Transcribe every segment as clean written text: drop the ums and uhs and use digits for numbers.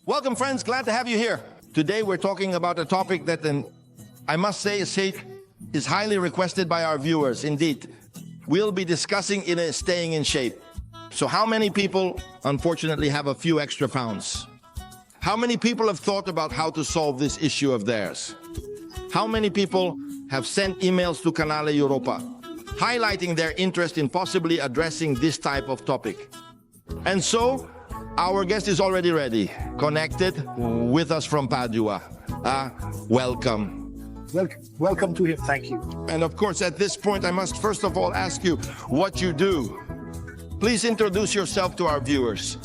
Welcome, friends. Glad to have you here. Today, we're talking about a topic that I must say is highly requested by our viewers. Indeed, we'll be discussing staying in shape. So how many people, unfortunately, have a few extra pounds? How many people have thought about how to solve this issue of theirs? How many people have sent emails to Canale Europa, highlighting their interest in possibly addressing this type of topic? And so, our guest is already ready, connected with us from Padua. Welcome. Welcome to him. Thank you. And of course, at this point, I must first of all ask you what you do. Please introduce yourself to our viewers.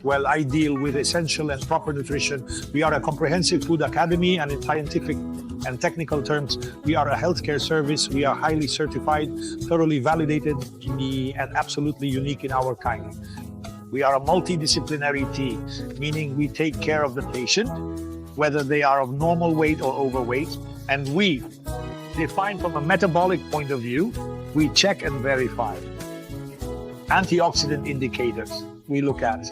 Well, I deal with essential and proper nutrition. We are a comprehensive food academy, and in scientific and technical terms, we are a healthcare service. We are highly certified, thoroughly validated, and absolutely unique in our kind. We are a multidisciplinary team, meaning we take care of the patient, whether they are of normal weight or overweight, and we define from a metabolic point of view, we check and verify. Antioxidant indicators, we look at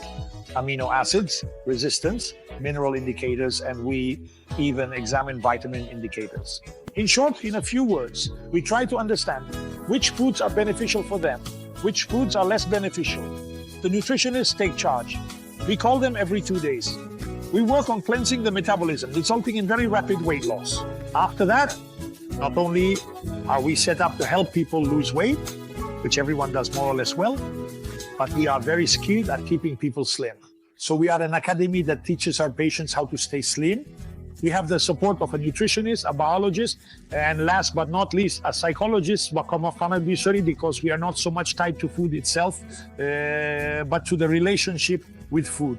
amino acids, resistance, mineral indicators, and we even examine vitamin indicators. In short, in a few words, we try to understand which foods are beneficial for them, which foods are less beneficial. The nutritionists take charge. We call them every 2 days. We work on cleansing the metabolism, resulting in very rapid weight loss. After that, not only are we set up to help people lose weight, which everyone does more or less well, but we are very skilled at keeping people slim. So we are an academy that teaches our patients how to stay slim. We have the support of a nutritionist, a biologist, and last but not least, a psychologist, because we are not so much tied to food itself, but to the relationship with food.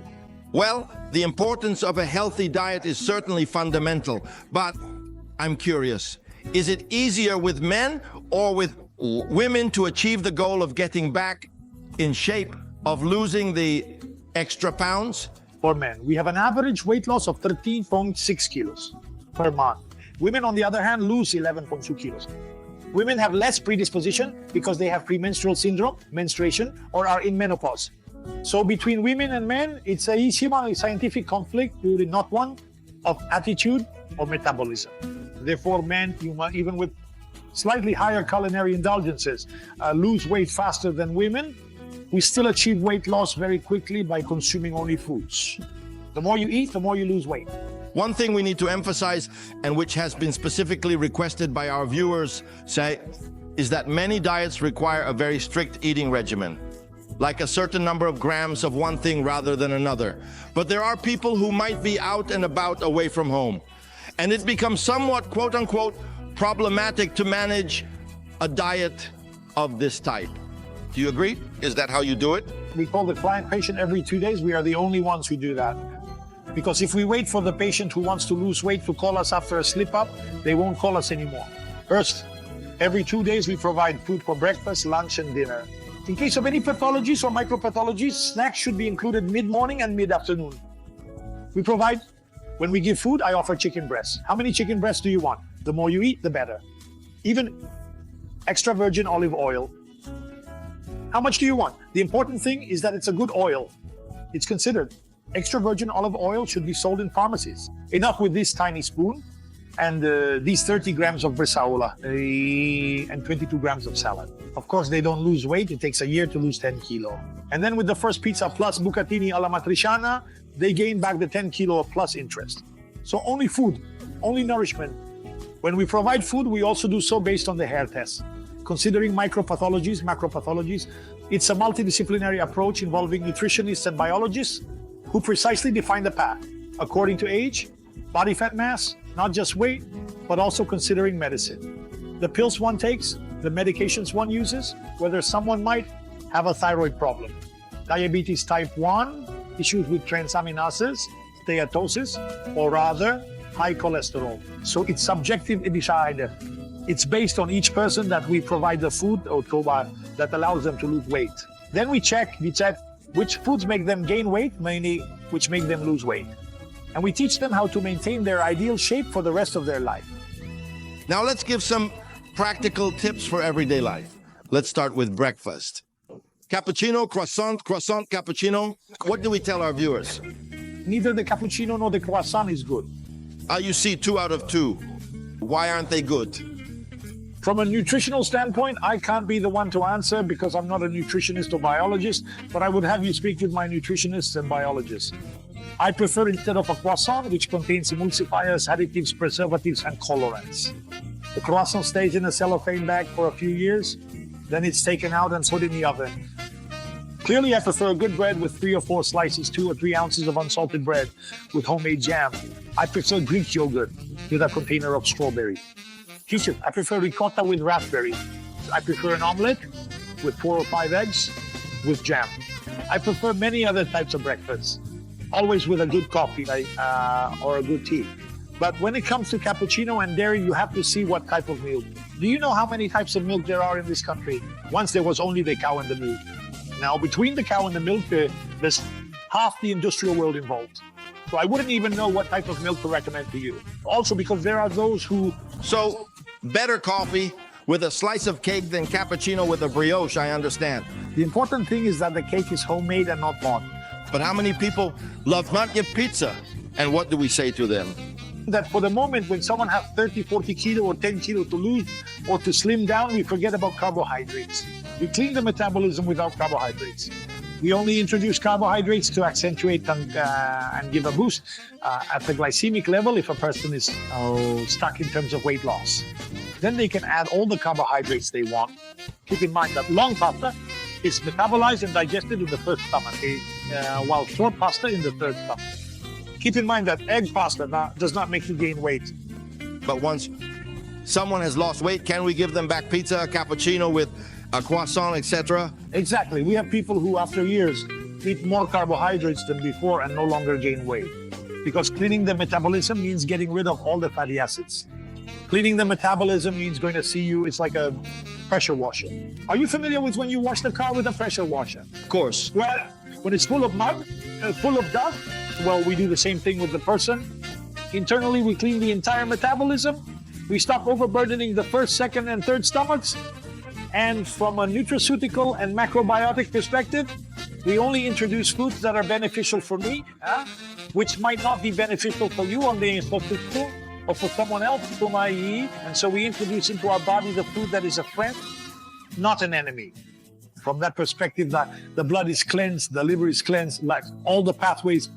Well, the importance of a healthy diet is certainly fundamental, but I'm curious, is it easier with men or with women to achieve the goal of getting back in shape, of losing the extra pounds? For men, we have an average weight loss of 13.6 kilos per month. Women, on the other hand, lose 11.2 kilos. Women have less predisposition because they have premenstrual syndrome, menstruation, or are in menopause. So between women and men, it's a scientific conflict, not one of attitude or metabolism. Therefore, men, even with slightly higher culinary indulgences, lose weight faster than women. We still achieve weight loss very quickly by consuming only foods. The more you eat, the more you lose weight. One thing we need to emphasize, and which has been specifically requested by our viewers, is that many diets require a very strict eating regimen, like a certain number of grams of one thing rather than another. But there are people who might be out and about away from home, and it becomes somewhat, quote-unquote, problematic to manage a diet of this type. Do you agree? Is that how you do it? We call the client patient every 2 days. We are the only ones who do that. Because if we wait for the patient who wants to lose weight to call us after a slip-up, they won't call us anymore. First, every 2 days we provide food for breakfast, lunch, and dinner. In case of any pathologies or micropathologies, snacks should be included mid-morning and mid-afternoon. We provide, when we give food, I offer chicken breasts. How many chicken breasts do you want? The more you eat, the better. Even extra virgin olive oil. How much do you want? The important thing is that it's a good oil. It's considered. Extra virgin olive oil should be sold in pharmacies. Enough with this tiny spoon and these 30 grams of bresaola and 22 grams of salad. Of course, they don't lose weight. It takes a year to lose 10 kilo. And then with the first pizza plus bucatini alla matriciana, they gain back the 10 kilo plus interest. So only food, only nourishment. When we provide food, we also do so based on the hair test. Considering micropathologies, macropathologies, it's a multidisciplinary approach involving nutritionists and biologists who precisely define the path according to age, body fat mass, not just weight, but also considering medicine. The pills one takes, the medications one uses, whether someone might have a thyroid problem, diabetes type 1, issues with transaminases, steatosis, or rather, high cholesterol. So it's subjective. It's based on each person that we provide the food or that allows them to lose weight. Then we check which foods make them gain weight, mainly which make them lose weight. And we teach them how to maintain their ideal shape for the rest of their life. Now let's give some practical tips for everyday life. Let's start with breakfast. Cappuccino, croissant, cappuccino. What do we tell our viewers? neither the cappuccino nor the croissant is good. You see 2 out of 2. Why aren't they good? From a nutritional standpoint, I can't be the one to answer because I'm not a nutritionist or biologist, but I would have you speak with my nutritionists and biologists. I prefer, instead of a croissant, which contains emulsifiers, additives, preservatives, and colorants. The croissant stays in a cellophane bag for a few years, then it's taken out and put in the oven. Clearly, I prefer a good bread with 3 or 4 slices, 2 or 3 ounces of unsalted bread with homemade jam. I prefer Greek yogurt with a container of strawberry. Teacher, I prefer ricotta with raspberry. I prefer an omelette with 4 or 5 eggs with jam. I prefer many other types of breakfasts, always with a good coffee or a good tea. But when it comes to cappuccino and dairy, you have to see what type of milk. Do you know how many types of milk there are in this country? Once there was only the cow and the milk. Now, between the cow and the milk, there's half the industrial world involved. So I wouldn't even know what type of milk to recommend to you. Also, because there are those who... So, better coffee with a slice of cake than cappuccino with a brioche, I understand. The important thing is that the cake is homemade and not bought. But how many people love not your pizza? And what do we say to them? That for the moment, when someone has 30, 40 kilo or 10 kilo to lose or to slim down, we forget about carbohydrates. We clean the metabolism without carbohydrates. We only introduce carbohydrates to accentuate and give a boost at the glycemic level if a person is stuck in terms of weight loss. Then they can add all the carbohydrates they want. Keep in mind that long pasta is metabolized and digested in the first stomach, while short pasta in the third stomach. Keep in mind that egg pasta does not make you gain weight. But once someone has lost weight, can we give them back pizza, a cappuccino with a croissant, etc.? Exactly. We have people who, after years, eat more carbohydrates than before and no longer gain weight. Because cleaning the metabolism means getting rid of all the fatty acids. Cleaning the metabolism means going to see you, it's like a pressure washer. Are you familiar with when you wash the car with a pressure washer? Of course. Well, when it's full of mud, full of dust, well, we do the same thing with the person. Internally, we clean the entire metabolism. We stop overburdening the first, second, and third stomachs. And from a nutraceutical and macrobiotic perspective, we only introduce foods that are beneficial for me, which might not be beneficial for you on the institution or for someone else whom I eat. And so we introduce into our body the food that is a friend, not an enemy. From that perspective, that the blood is cleansed, the liver is cleansed, like all the pathways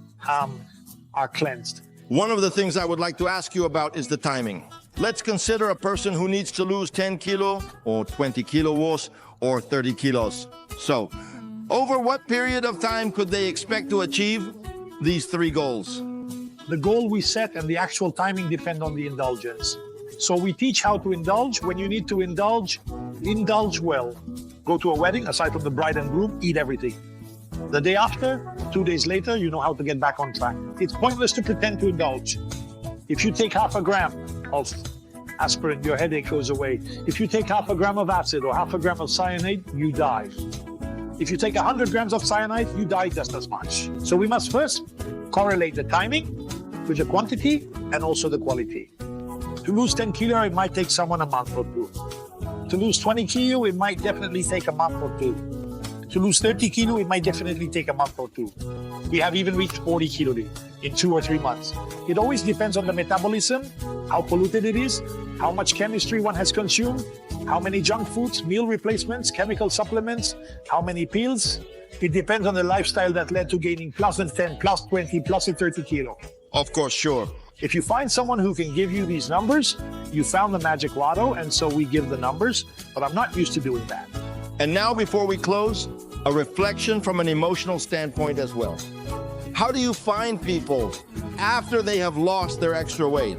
are cleansed. One of the things I would like to ask you about is the timing. Let's consider a person who needs to lose 10 kilo or 20 kilos or 30 kilos. So, over what period of time could they expect to achieve these 3 goals? The goal we set and the actual timing depend on the indulgence. So we teach how to indulge. When you need to indulge well. Go to a wedding, aside from the bride and groom, eat everything. The day after, 2 days later, you know how to get back on track. It's pointless to pretend to indulge. If you take half a gram of aspirin, your headache goes away. If you take half a gram of acid or half a gram of cyanide, you die. If you take 100 grams of cyanide, you die just as much. So we must first correlate the timing with the quantity and also the quality. To lose 10 kilo, it might take someone a month or 2. To lose 20 kilo, it might definitely take a month or 2. To lose 30 kilo, it might definitely take a month or 2. We have even reached 40 kilo in 2 or 3 months. It always depends on the metabolism, how polluted it is, how much chemistry one has consumed, how many junk foods, meal replacements, chemical supplements, how many pills. It depends on the lifestyle that led to gaining plus 10, plus 20, plus 30 kilo. Of course, sure. If you find someone who can give you these numbers, you found the magic lotto, and so we give the numbers, but I'm not used to doing that. And now, before we close, a reflection from an emotional standpoint as well. How do you find people after they have lost their extra weight?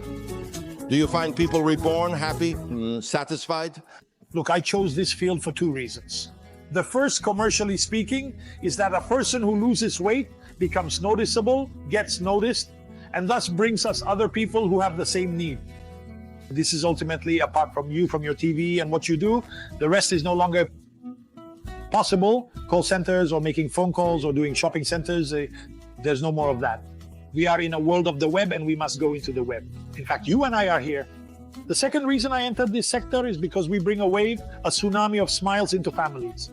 Do you find people reborn, happy, satisfied? Look, I chose this field for 2 reasons. The first, commercially speaking, is that a person who loses weight becomes noticeable, gets noticed, and thus brings us other people who have the same need. This is ultimately, apart from you, from your TV and what you do, the rest is no longer possible. Call centers or making phone calls or doing shopping centers, there's no more of that. We are in a world of the web and we must go into the web. In fact, you and I are here. The second reason I entered this sector is because we bring a wave, a tsunami of smiles into families.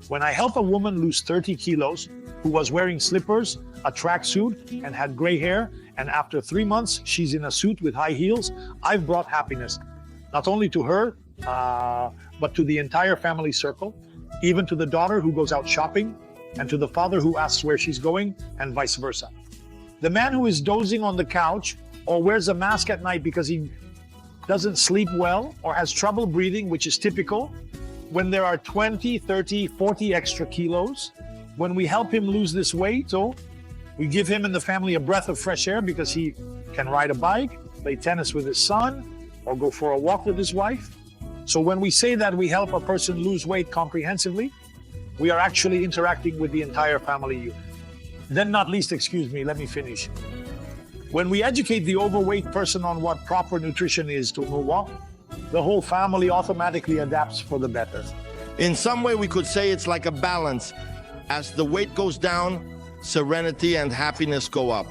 When I help a woman lose 30 kilos who was wearing slippers, a tracksuit, and had gray hair, and after 3 months, she's in a suit with high heels, I've brought happiness, not only to her, but to the entire family circle, even to the daughter who goes out shopping, and to the father who asks where she's going, and vice versa. The man who is dozing on the couch or wears a mask at night because he doesn't sleep well or has trouble breathing, which is typical, when there are 20, 30, 40 extra kilos, when we help him lose this weight, so we give him and the family a breath of fresh air because he can ride a bike, play tennis with his son, or go for a walk with his wife. So when we say that we help a person lose weight comprehensively, we are actually interacting with the entire family unit. Then not least, excuse me, let me finish. When we educate the overweight person on what proper nutrition is to move on, the whole family automatically adapts for the better. In some way, we could say it's like a balance. As the weight goes down, serenity and happiness go up,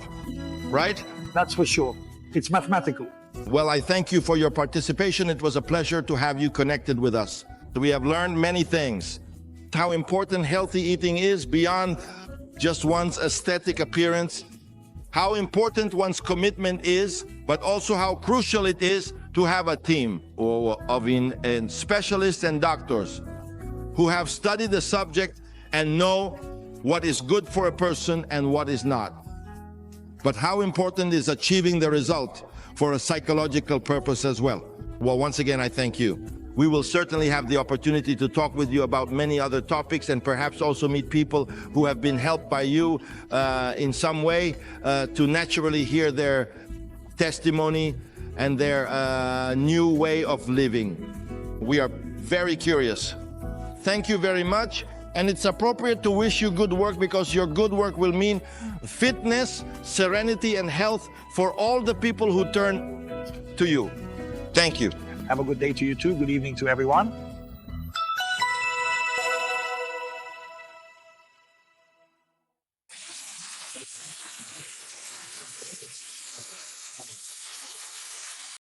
right? That's for sure. It's mathematical. Well, I thank you for your participation. It was a pleasure to have you connected with us. We have learned many things. How important healthy eating is beyond just one's aesthetic appearance, how important one's commitment is, but also how crucial it is to have a team of specialists and doctors who have studied the subject and know what is good for a person and what is not. But how important is achieving the result for a psychological purpose as well. Well, once again, I thank you. We will certainly have the opportunity to talk with you about many other topics and perhaps also meet people who have been helped by you in some way to naturally hear their testimony and their new way of living. We are very curious. Thank you very much. And it's appropriate to wish you good work because your good work will mean fitness, serenity, and health for all the people who turn to you. Thank you. Have a good day to you too. Good evening to everyone.